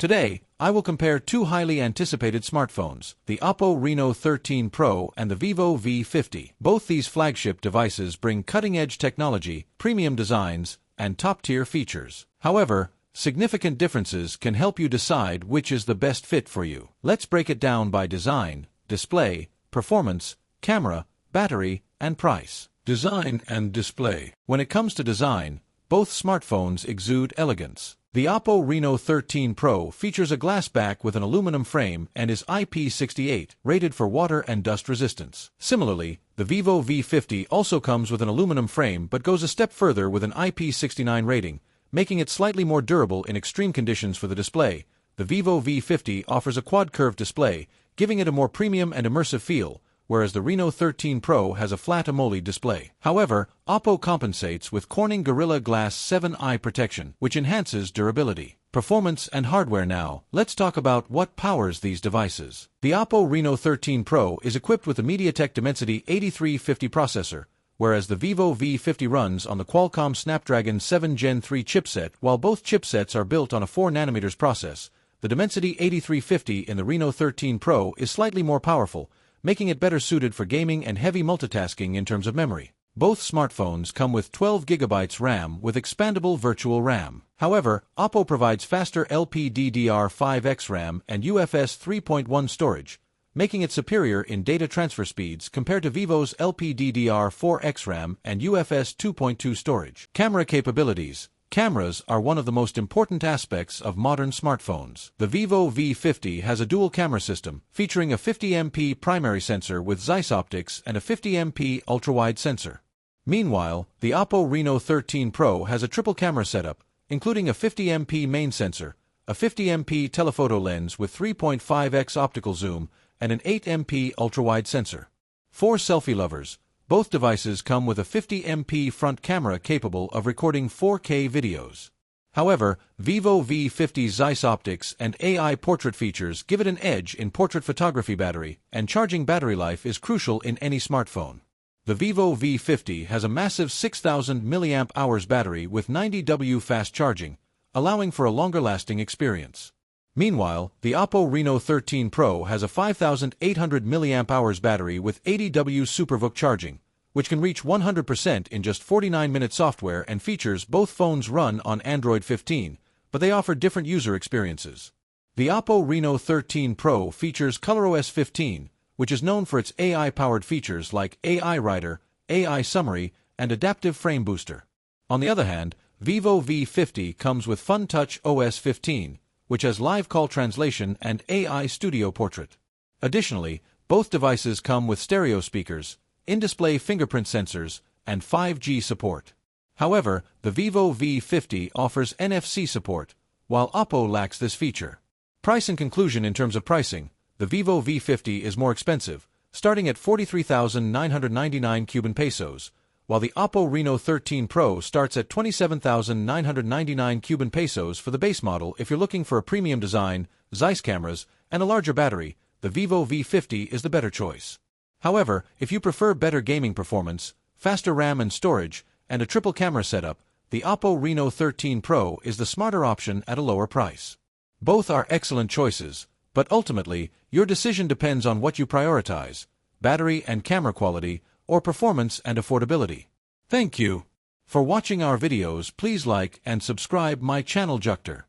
Today, I will compare two highly anticipated smartphones, the Oppo Reno 13 Pro and the Vivo V50. Both these flagship devices bring cutting-edge technology, premium designs, and top-tier features. However, significant differences can help you decide which is the best fit for you. Let's break it down by design, display, performance, camera, battery, and price. Design and display. When it comes to design, both smartphones exude elegance. The Oppo Reno 13 Pro features a glass back with an aluminum frame and is IP68, rated for water and dust resistance. Similarly, the Vivo V50 also comes with an aluminum frame but goes a step further with an IP69 rating, making it slightly more durable in extreme conditions for the display. The Vivo V50 offers a quad-curved display, giving it a more premium and immersive feel, whereas the Reno 13 Pro has a flat AMOLED display. However, Oppo compensates with Corning Gorilla Glass 7 eye protection, which enhances durability. Performance and hardware now. Let's talk about what powers these devices. The Oppo Reno 13 Pro is equipped with a MediaTek Dimensity 8350 processor, whereas the Vivo V50 runs on the Qualcomm Snapdragon 7 Gen 3 chipset. While both chipsets are built on a 4nm process, the Dimensity 8350 in the Reno 13 Pro is slightly more powerful, making it better suited for gaming and heavy multitasking in terms of memory. Both smartphones come with 12GB RAM with expandable virtual RAM. However, Oppo provides faster LPDDR5X RAM and UFS 3.1 storage, making it superior in data transfer speeds compared to Vivo's LPDDR4X RAM and UFS 2.2 storage. Camera capabilities. Cameras are one of the most important aspects of modern smartphones. The Vivo V50 has a dual camera system, featuring a 50MP primary sensor with Zeiss optics and a 50MP ultra-wide sensor. Meanwhile, the Oppo Reno 13 Pro has a triple camera setup, including a 50MP main sensor, a 50MP telephoto lens with 3.5x optical zoom, and an 8MP ultra-wide sensor. For selfie lovers, both devices come with a 50MP front camera capable of recording 4K videos. However, Vivo V50's Zeiss optics and AI portrait features give it an edge in portrait photography. Battery and charging battery life is crucial in any smartphone. The Vivo V50 has a massive 6000 mAh battery with 90W fast charging, allowing for a longer-lasting experience. Meanwhile, the Oppo Reno 13 Pro has a 5800 mAh battery with 80W SuperVOOC charging, which can reach 100% in just 49 minutes. Software and features. Both phones run on Android 15, but they offer different user experiences. The Oppo Reno 13 Pro features ColorOS 15, which is known for its AI-powered features like AI Writer, AI Summary, and Adaptive Frame Booster. On the other hand, Vivo V50 comes with FunTouch OS 15, which has live call translation and AI Studio Portrait. Additionally, both devices come with stereo speakers, in-display fingerprint sensors, and 5G support. However, the Vivo V50 offers NFC support, while Oppo lacks this feature. Price and conclusion. In terms of pricing, the Vivo V50 is more expensive, starting at 43,999 Cuban pesos, while the Oppo Reno 13 Pro starts at 27,999 Cuban pesos for the base model. If you're looking for a premium design, Zeiss cameras, and a larger battery, the Vivo V50 is the better choice. However, if you prefer better gaming performance, faster RAM and storage, and a triple camera setup, the Oppo Reno 13 Pro is the smarter option at a lower price. Both are excellent choices, but ultimately, your decision depends on what you prioritize: battery and camera quality, or performance and affordability. Thank you for watching our videos. Please like and subscribe my channel Jucter.